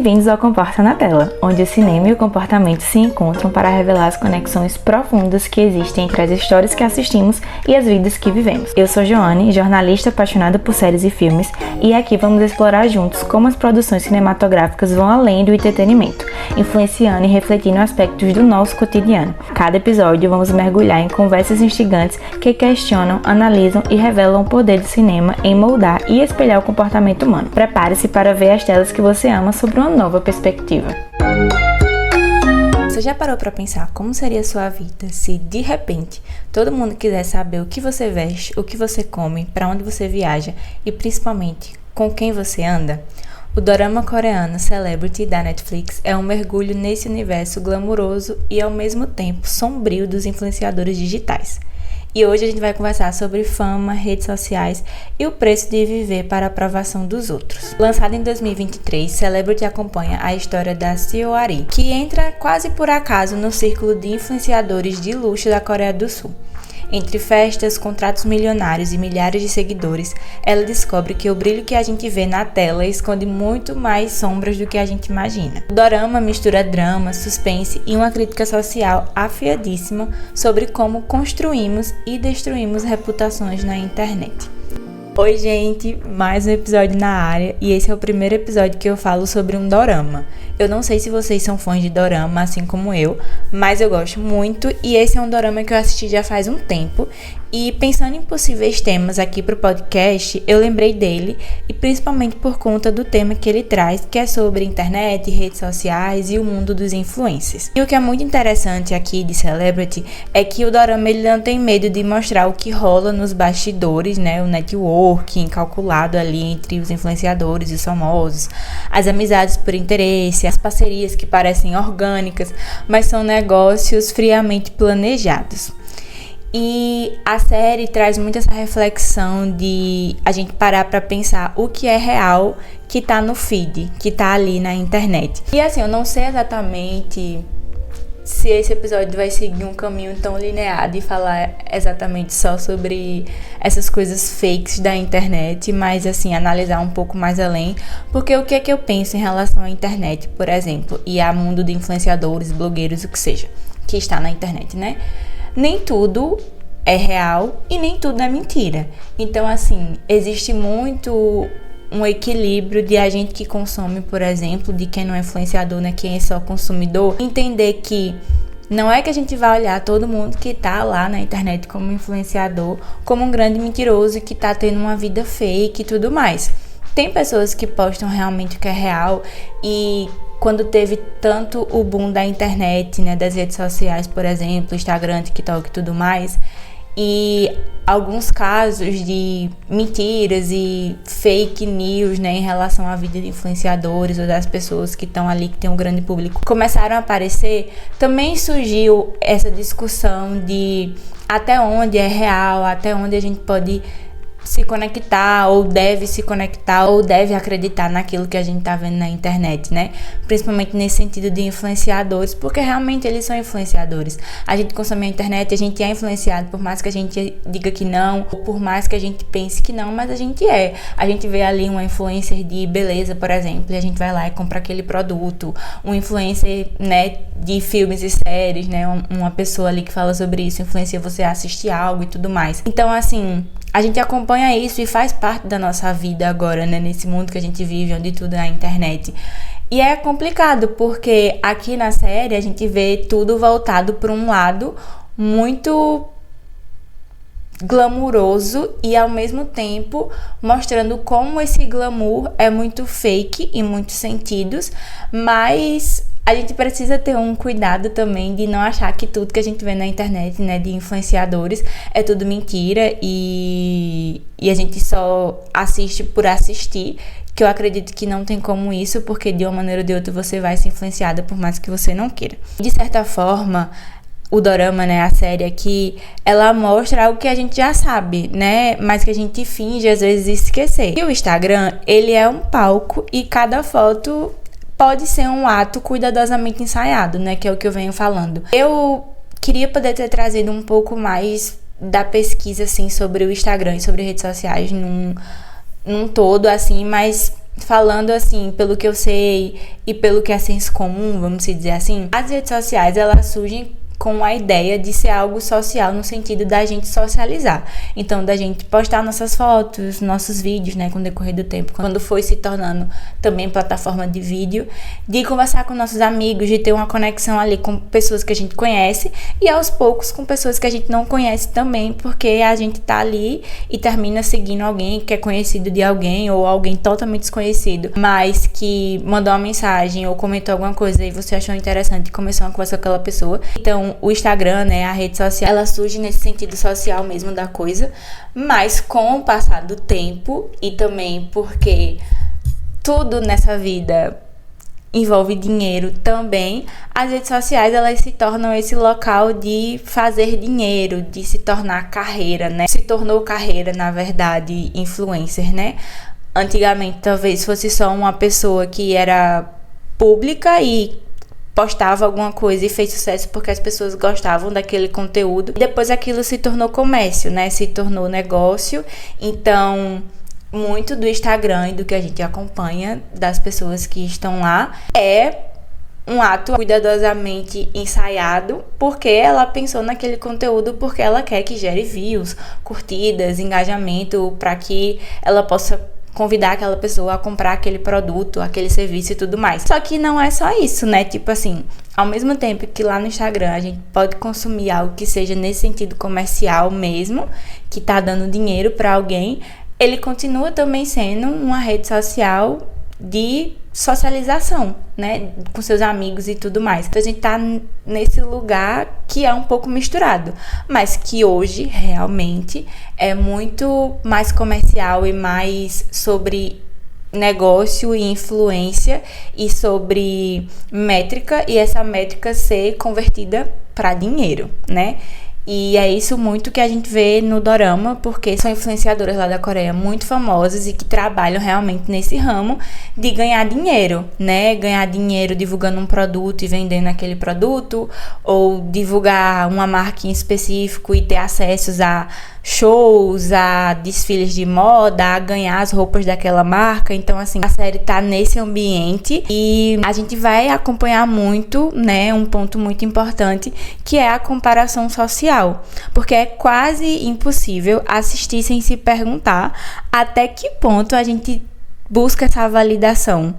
Bem-vindos ao Comporta na Tela, onde o cinema e o comportamento se encontram para revelar as conexões profundas que existem entre as histórias que assistimos e as vidas que vivemos. Eu sou Joane, jornalista apaixonada por séries e filmes, e aqui vamos explorar juntos como as produções cinematográficas vão além do entretenimento, influenciando e refletindo aspectos do nosso cotidiano. Cada episódio vamos mergulhar em conversas instigantes que questionam, analisam e revelam o poder do cinema em moldar e espelhar o comportamento humano. Prepare-se para ver as telas que você ama sob uma nova perspectiva. Você já parou para pensar como seria a sua vida se, de repente, todo mundo quisesse saber o que você veste, o que você come, para onde você viaja e, principalmente, com quem você anda? O dorama coreano Celebrity da Netflix é um mergulho nesse universo glamuroso e, ao mesmo tempo, sombrio dos influenciadores digitais. E hoje a gente vai conversar sobre fama, redes sociais e o preço de viver para a aprovação dos outros. Lançado em 2023, Celebrity acompanha a história da Seo Ari, que entra quase por acaso no círculo de influenciadores de luxo da Coreia do Sul. Entre festas, contratos milionários e milhares de seguidores, ela descobre que o brilho que a gente vê na tela esconde muito mais sombras do que a gente imagina. O dorama mistura drama, suspense e uma crítica social afiadíssima sobre como construímos e destruímos reputações na internet. Oi gente, mais um episódio na área e esse é o primeiro episódio que eu falo sobre um dorama. Eu não sei se vocês são fãs de dorama, assim como eu, mas eu gosto muito e esse é um dorama que eu assisti já faz um tempo. E pensando em possíveis temas aqui pro podcast, eu lembrei dele e principalmente por conta do tema que ele traz, que é sobre internet, redes sociais e o mundo dos influencers. E o que é muito interessante aqui de Celebrity é que o dorama ele não tem medo de mostrar o que rola nos bastidores, né? O networking calculado ali entre os influenciadores e os famosos, as amizades por interesse, as parcerias que parecem orgânicas, mas são negócios friamente planejados. E a série traz muito essa reflexão de a gente parar pra pensar o que é real que tá no feed, que tá ali na internet. E assim, eu não sei exatamente se esse episódio vai seguir um caminho tão linear de falar exatamente só sobre essas coisas fakes da internet, mas assim, analisar um pouco mais além, porque o que é que eu penso em relação à internet, por exemplo, e ao mundo de influenciadores, blogueiros, o que seja, que está na internet, né? Nem tudo é real e nem tudo é mentira. Então, assim, existe muito um equilíbrio de a gente que consome, por exemplo, de quem não é influenciador, né, quem é só consumidor, entender que não é que a gente vai olhar todo mundo que tá lá na internet como influenciador como um grande mentiroso que tá tendo uma vida fake e tudo mais. Tem pessoas que postam realmente o que é real e quando teve tanto o boom da internet, né, das redes sociais, por exemplo, Instagram, TikTok e tudo mais, e alguns casos de mentiras e fake news, né, em relação à vida de influenciadores ou das pessoas que estão ali, que tem um grande público, começaram a aparecer, também surgiu essa discussão de até onde é real, até onde a gente pode se conectar, ou deve se conectar, ou deve acreditar naquilo que a gente tá vendo na internet, né? Principalmente nesse sentido de influenciadores, porque realmente eles são influenciadores. A gente consome a internet, a gente é influenciado, por mais que a gente diga que não, ou por mais que a gente pense que não, mas a gente é. A gente vê ali uma influencer de beleza, por exemplo, e a gente vai lá e compra aquele produto. Um influencer, né, de filmes e séries, né? Uma pessoa ali que fala sobre isso, influencia você a assistir algo e tudo mais. Então, assim, a gente acompanha isso e faz parte da nossa vida agora, né? Nesse mundo que a gente vive, onde tudo é na internet. E é complicado, porque aqui na série a gente vê tudo voltado para um lado muito glamuroso e ao mesmo tempo mostrando como esse glamour é muito fake em muitos sentidos, mas a gente precisa ter um cuidado também de não achar que tudo que a gente vê na internet, né, de influenciadores, é tudo mentira e a gente só assiste por assistir, que eu acredito que não tem como isso, porque de uma maneira ou de outra você vai ser influenciada por mais que você não queira. De certa forma, o dorama, né, a série aqui, ela mostra algo que a gente já sabe, né, mas que a gente finge às vezes esquecer. E o Instagram, ele é um palco e cada foto pode ser um ato cuidadosamente ensaiado, né, que é o que eu venho falando. Eu queria poder ter trazido um pouco mais da pesquisa, assim, sobre o Instagram e sobre redes sociais num todo, assim, mas falando assim, pelo que eu sei e pelo que é senso comum, vamos dizer assim, as redes sociais, elas surgem com a ideia de ser algo social no sentido da gente socializar. Então, da gente postar nossas fotos, nossos vídeos, né, com o decorrer do tempo, quando foi se tornando também plataforma de vídeo, de conversar com nossos amigos, de ter uma conexão ali com pessoas que a gente conhece e aos poucos com pessoas que a gente não conhece também, porque a gente tá ali e termina seguindo alguém que é conhecido de alguém ou alguém totalmente desconhecido, mas que mandou uma mensagem ou comentou alguma coisa e você achou interessante e começou a conversar com aquela pessoa. Então, o Instagram, né, a rede social, ela surge nesse sentido social mesmo da coisa, mas com o passar do tempo e também porque tudo nessa vida envolve dinheiro também, as redes sociais, elas se tornam esse local de fazer dinheiro, de se tornar carreira, né? Se tornou carreira, na verdade, influencer, né? Antigamente, talvez fosse só uma pessoa que era pública e postava alguma coisa e fez sucesso porque as pessoas gostavam daquele conteúdo. Depois aquilo se tornou comércio, né? Se tornou negócio. Então, muito do Instagram e do que a gente acompanha das pessoas que estão lá é um ato cuidadosamente ensaiado, porque ela pensou naquele conteúdo, porque ela quer que gere views, curtidas, engajamento, para que ela possa convidar aquela pessoa a comprar aquele produto, aquele serviço e tudo mais. Só que não é só isso, né? Tipo assim, ao mesmo tempo que lá no Instagram a gente pode consumir algo que seja nesse sentido comercial mesmo, que tá dando dinheiro para alguém, ele continua também sendo uma rede social de socialização, né, com seus amigos e tudo mais. Então a gente tá nesse lugar que é um pouco misturado, mas que hoje realmente é muito mais comercial e mais sobre negócio e influência e sobre métrica, e essa métrica ser convertida para dinheiro, né? E é isso muito que a gente vê no dorama, porque são influenciadoras lá da Coreia muito famosas e que trabalham realmente nesse ramo de ganhar dinheiro, né? Ganhar dinheiro divulgando um produto e vendendo aquele produto, ou divulgar uma marca em específico e ter acessos a shows, a desfiles de moda, a ganhar as roupas daquela marca. Então, assim, a série tá nesse ambiente e a gente vai acompanhar muito, né, um ponto muito importante, que é a comparação social, porque é quase impossível assistir sem se perguntar até que ponto a gente busca essa validação.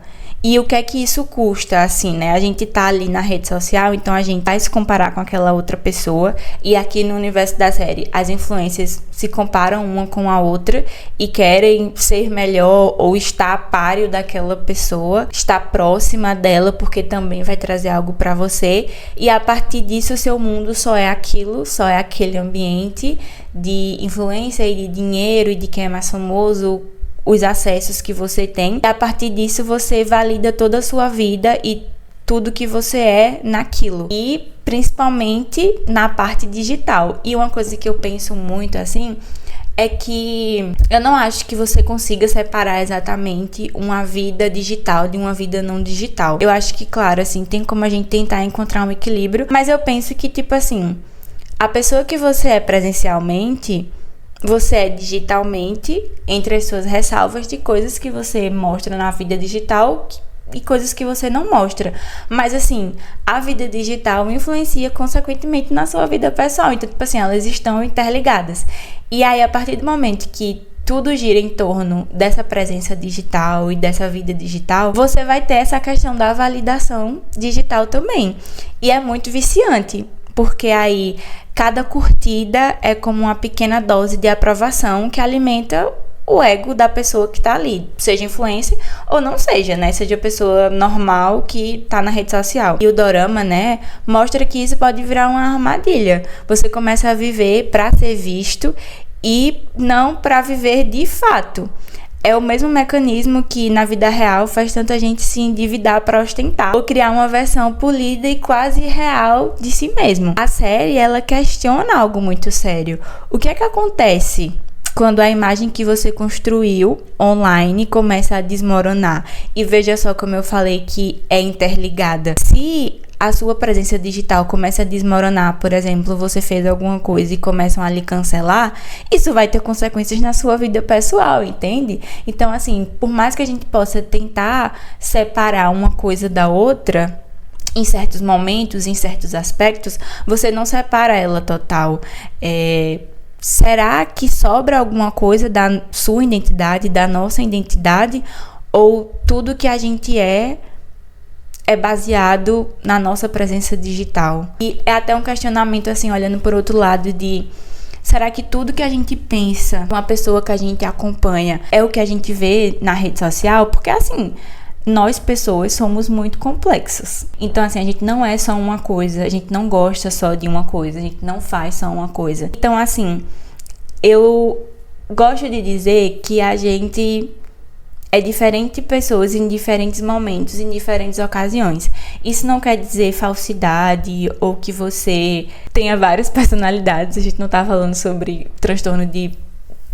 E o que é que isso custa, assim, né? A gente tá ali na rede social, então a gente vai se comparar com aquela outra pessoa. E aqui no universo da série, as influências se comparam uma com a outra e querem ser melhor ou estar a páreo daquela pessoa, estar próxima dela, porque também vai trazer algo pra você. E a partir disso, o seu mundo só é aquilo, só é aquele ambiente de influência e de dinheiro e de quem é mais famoso, os acessos que você tem. E a partir disso você valida toda a sua vida e tudo que você é naquilo. E principalmente na parte digital. E uma coisa que eu penso muito assim é que eu não acho que você consiga separar exatamente uma vida digital de uma vida não digital. Eu acho que, claro, assim, tem como a gente tentar encontrar um equilíbrio, mas eu penso que, tipo assim, a pessoa que você é presencialmente, você é digitalmente, entre as suas ressalvas de coisas que você mostra na vida digital e coisas que você não mostra. Mas, assim, a vida digital influencia consequentemente na sua vida pessoal. Então, tipo assim, elas estão interligadas. E aí, a partir do momento que tudo gira em torno dessa presença digital e dessa vida digital, você vai ter essa questão da validação digital também. E é muito viciante, porque aí cada curtida é como uma pequena dose de aprovação que alimenta o ego da pessoa que tá ali, seja influencer ou não seja, né? Seja pessoa normal que tá na rede social. E o dorama, né, mostra que isso pode virar uma armadilha. Você começa a viver pra ser visto e não pra viver de fato. É o mesmo mecanismo que na vida real faz tanta gente se endividar para ostentar ou criar uma versão polida e quase real de si mesmo. A série, ela questiona algo muito sério. O que é que acontece quando a imagem que você construiu online começa a desmoronar? E veja só como eu falei que é interligada. Se a sua presença digital começa a desmoronar, por exemplo, você fez alguma coisa e começam a lhe cancelar, isso vai ter consequências na sua vida pessoal, entende? Então, assim, por mais que a gente possa tentar separar uma coisa da outra, em certos momentos, em certos aspectos, você não separa ela total. Será que sobra alguma coisa da sua identidade, da nossa identidade, ou tudo que a gente é baseado na nossa presença digital? E é até um questionamento, assim, olhando por outro lado, de será que tudo que a gente pensa com a pessoa que a gente acompanha é o que a gente vê na rede social? Porque, assim, nós pessoas somos muito complexas. Então, assim, a gente não é só uma coisa, a gente não gosta só de uma coisa, a gente não faz só uma coisa. Então, assim, eu gosto de dizer que a gente é diferente de pessoas em diferentes momentos, em diferentes ocasiões. Isso não quer dizer falsidade ou que você tenha várias personalidades. A gente não tá falando sobre transtorno de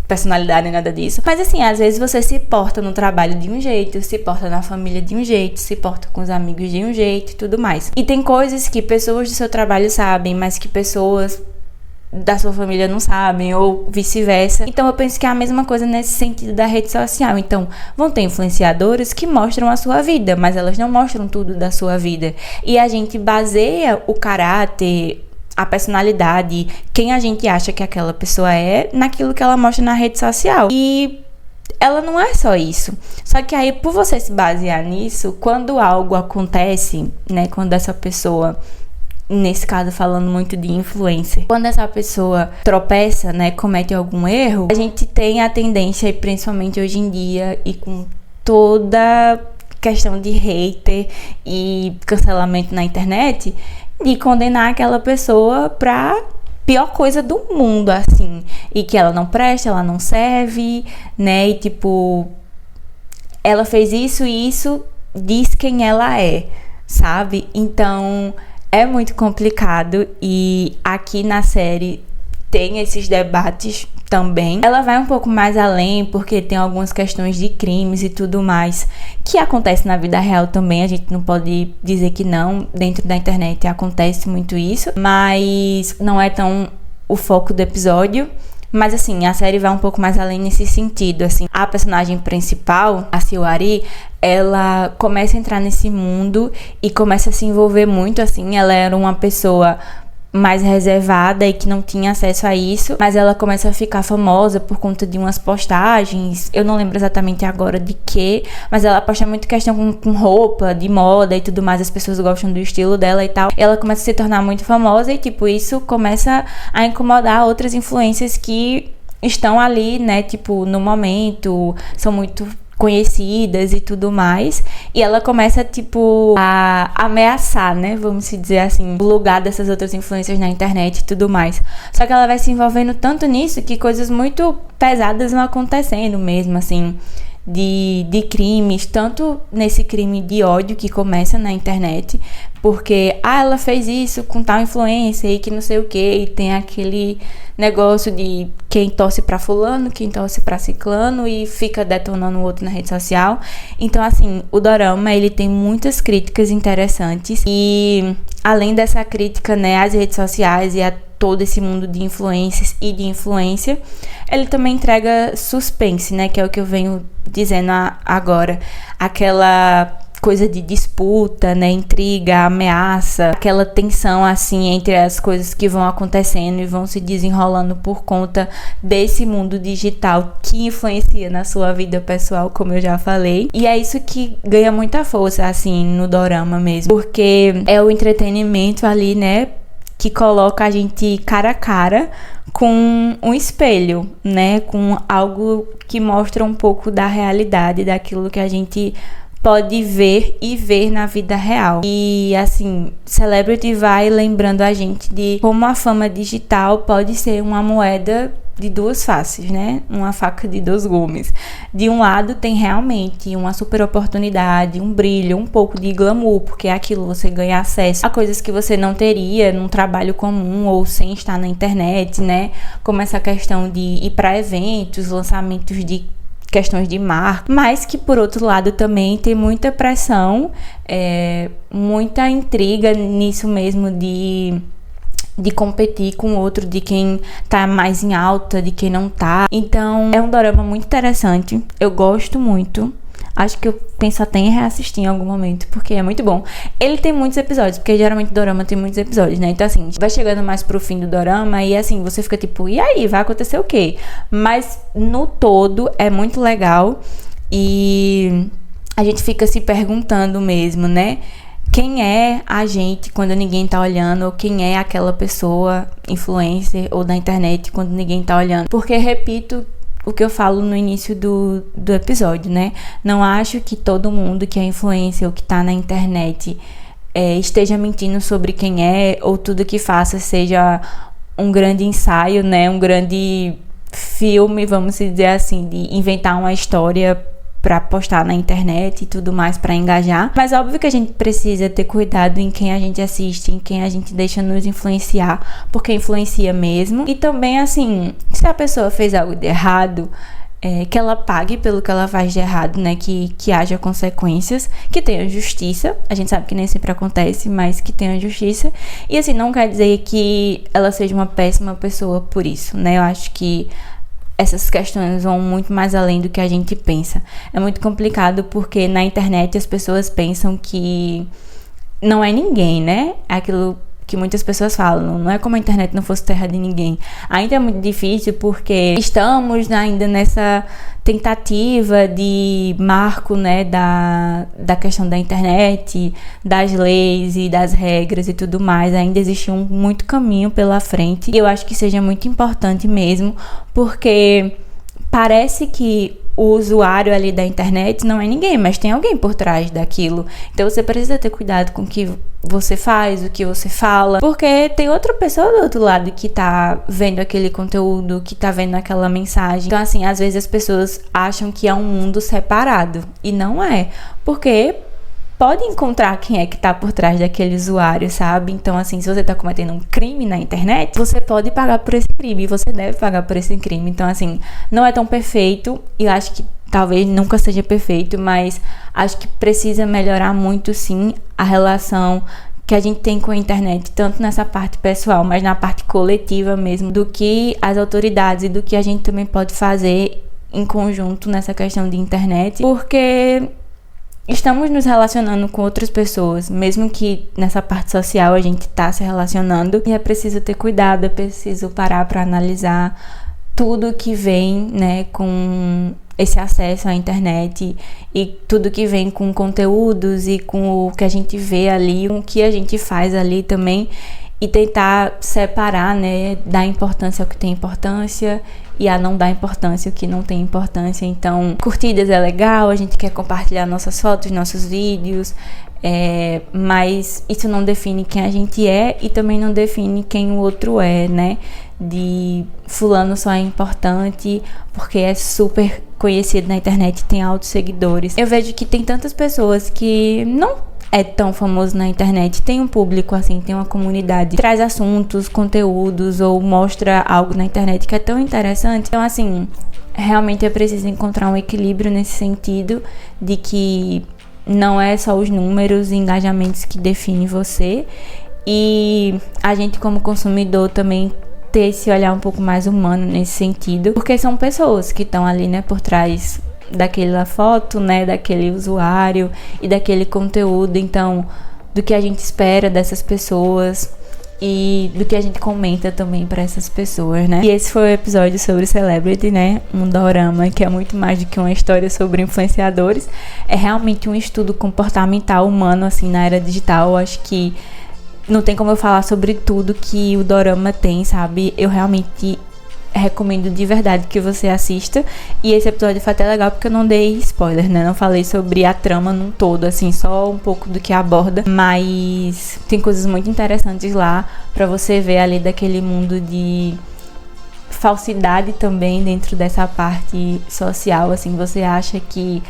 personalidade nem nada disso. Mas assim, às vezes você se porta no trabalho de um jeito, se porta na família de um jeito, se porta com os amigos de um jeito e tudo mais. E tem coisas que pessoas do seu trabalho sabem, mas que pessoas da sua família não sabem, ou vice-versa. Então eu penso que é a mesma coisa nesse sentido da rede social. Então, vão ter influenciadoras que mostram a sua vida, mas elas não mostram tudo da sua vida. E a gente baseia o caráter, a personalidade, quem a gente acha que aquela pessoa é, naquilo que ela mostra na rede social. E ela não é só isso. Só que aí, por você se basear nisso, quando algo acontece, né, quando essa pessoa, nesse caso falando muito de influencer, quando essa pessoa tropeça, né, comete algum erro, a gente tem a tendência, e principalmente hoje em dia, e com toda questão de hater e cancelamento na internet, de condenar aquela pessoa pra pior coisa do mundo, assim, e que ela não presta, ela não serve, né, e tipo, ela fez isso e isso diz quem ela é, sabe? Então é muito complicado, e aqui na série tem esses debates também. Ela vai um pouco mais além, porque tem algumas questões de crimes e tudo mais que acontece na vida real também. A gente não pode dizer que não. Dentro da internet acontece muito isso, mas não é tão o foco do episódio. Mas assim, a série vai um pouco mais além nesse sentido, assim. A personagem principal, a Saori, ela começa a entrar nesse mundo e começa a se envolver muito, assim. Ela era uma pessoa mais reservada e que não tinha acesso a isso, mas ela começa a ficar famosa por conta de umas postagens, eu não lembro exatamente agora de que, mas ela posta muito questão com roupa, de moda e tudo mais, as pessoas gostam do estilo dela e tal, e ela começa a se tornar muito famosa e tipo, isso começa a incomodar outras influências que estão ali, né, tipo, no momento, são muito conhecidas e tudo mais, e ela começa, tipo, a ameaçar, né, vamos dizer assim, o lugar dessas outras influências na internet e tudo mais. Só que ela vai se envolvendo tanto nisso que coisas muito pesadas vão acontecendo mesmo, assim, de crimes, tanto nesse crime de ódio que começa na internet, porque, ela fez isso com tal influência e que não sei o que, e tem aquele negócio de quem torce pra fulano, quem torce pra ciclano e fica detonando o outro na rede social. Então, assim, o dorama, ele tem muitas críticas interessantes e, além dessa crítica, né, às redes sociais e a todo esse mundo de influências e de influência, ele também entrega suspense, né, que é o que eu venho dizendo agora, aquela coisa de disputa, né, intriga, ameaça, aquela tensão assim entre as coisas que vão acontecendo e vão se desenrolando por conta desse mundo digital que influencia na sua vida pessoal, como eu já falei. E é isso que ganha muita força assim no dorama mesmo, porque é o entretenimento ali, né, que coloca a gente cara a cara com um espelho, né, com algo que mostra um pouco da realidade, daquilo que a gente pode ver e ver na vida real. E assim, Celebrity vai lembrando a gente de como a fama digital pode ser uma moeda de duas faces, né? Uma faca de dois gumes. De um lado tem realmente uma super oportunidade, um brilho, um pouco de glamour, porque é aquilo, você ganha acesso a coisas que você não teria num trabalho comum ou sem estar na internet, né? Como essa questão de ir para eventos, lançamentos de questões de marca, mas que por outro lado também tem muita pressão, muita intriga nisso mesmo de competir com o outro, de quem tá mais em alta, de quem não tá. Então é um dorama muito interessante, eu gosto muito. Acho que eu penso até em reassistir em algum momento, porque é muito bom. Ele tem muitos episódios, porque geralmente dorama tem muitos episódios, né? Então assim, vai chegando mais pro fim do dorama e assim, você fica tipo, e aí, vai acontecer o quê? Mas no todo é muito legal e a gente fica se perguntando mesmo, né? Quem é a gente quando ninguém tá olhando, ou quem é aquela pessoa, influencer ou da internet, quando ninguém tá olhando. Porque, repito o que eu falo no início do episódio, né? Não acho que todo mundo que é influencer ou que tá na internet esteja mentindo sobre quem é, ou tudo que faça seja um grande ensaio, né? Um grande filme, vamos dizer assim, de inventar uma história pra postar na internet e tudo mais pra engajar. Mas óbvio que a gente precisa ter cuidado em quem a gente assiste, em quem a gente deixa nos influenciar, porque influencia mesmo. E também, assim, se a pessoa fez algo de errado, que ela pague pelo que ela faz de errado, né? Que haja consequências, que tenha justiça. A gente sabe que nem sempre acontece, mas que tenha justiça. E assim, não quer dizer que ela seja uma péssima pessoa por isso, né? Eu acho que essas questões vão muito mais além do que a gente pensa. É muito complicado porque na internet as pessoas pensam que não é ninguém, né? É aquilo que muitas pessoas falam, não é como a internet não fosse terra de ninguém. Ainda é muito difícil porque estamos ainda nessa tentativa de marco, né, da questão da internet, das leis e das regras e tudo mais. Ainda existe muito caminho pela frente e eu acho que seja muito importante mesmo, porque parece que o usuário ali da internet não é ninguém, mas tem alguém por trás daquilo. Então você precisa ter cuidado com o que você faz, o que você fala, porque tem outra pessoa do outro lado que tá vendo aquele conteúdo, que tá vendo aquela mensagem. Então assim, às vezes as pessoas acham que é um mundo separado, e não é, porque pode encontrar quem é que tá por trás daquele usuário, sabe? Então, assim, se você tá cometendo um crime na internet, você pode pagar por esse crime, você deve pagar por esse crime. Então, assim, não é tão perfeito, e eu acho que talvez nunca seja perfeito, mas acho que precisa melhorar muito, sim, a relação que a gente tem com a internet, tanto nessa parte pessoal, mas na parte coletiva mesmo, do que as autoridades e do que a gente também pode fazer em conjunto nessa questão de internet, porque estamos nos relacionando com outras pessoas, mesmo que nessa parte social a gente tá se relacionando, e é preciso ter cuidado, é preciso parar para analisar tudo que vem, né, com esse acesso à internet e tudo que vem com conteúdos e com o que a gente vê ali, com o que a gente faz ali também, e tentar separar, né, dar importância ao que tem importância e a não dar importância ao que não tem importância. Então, curtidas é legal, a gente quer compartilhar nossas fotos, nossos vídeos, mas isso não define quem a gente é e também não define quem o outro é, né? De fulano só é importante porque é super conhecido na internet e tem altos seguidores. Eu vejo que tem tantas pessoas que não é tão famoso na internet, tem um público assim, tem uma comunidade, traz assuntos, conteúdos ou mostra algo na internet que é tão interessante. Então assim, realmente é preciso encontrar um equilíbrio nesse sentido de que não é só os números e engajamentos que definem você, e a gente como consumidor também ter esse olhar um pouco mais humano nesse sentido, porque são pessoas que estão ali, né, por trás daquela foto, né, daquele usuário e daquele conteúdo. Então, do que a gente espera dessas pessoas e do que a gente comenta também para essas pessoas, né? E esse foi o episódio sobre Celebrity, né? Um dorama que é muito mais do que uma história sobre influenciadores, é realmente um estudo comportamental humano, assim, na era digital. Eu acho que não tem como eu falar sobre tudo que o dorama tem, sabe? Eu realmente recomendo de verdade que você assista. E esse episódio foi até legal porque eu não dei spoiler, né? Não falei sobre a trama num todo, assim, só um pouco do que aborda. Mas tem coisas muito interessantes lá pra você ver ali daquele mundo de falsidade também dentro dessa parte social, assim. Você acha que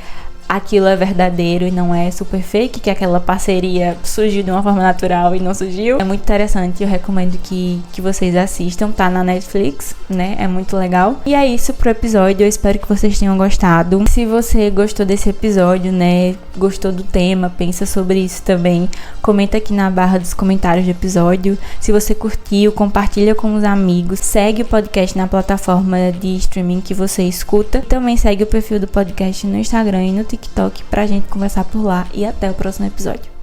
aquilo é verdadeiro e não é super fake, que aquela parceria surgiu de uma forma natural e não surgiu. É muito interessante, eu recomendo que vocês assistam, tá na Netflix, né? É muito legal. E é isso pro episódio, eu espero que vocês tenham gostado. Se você gostou desse episódio, né, gostou do tema, pensa sobre isso também, comenta aqui na barra dos comentários do episódio. Se você curtiu, compartilha com os amigos, segue o podcast na plataforma de streaming que você escuta. Também segue o perfil do podcast no Instagram e no TikTok pra gente conversar por lá. E até o próximo episódio.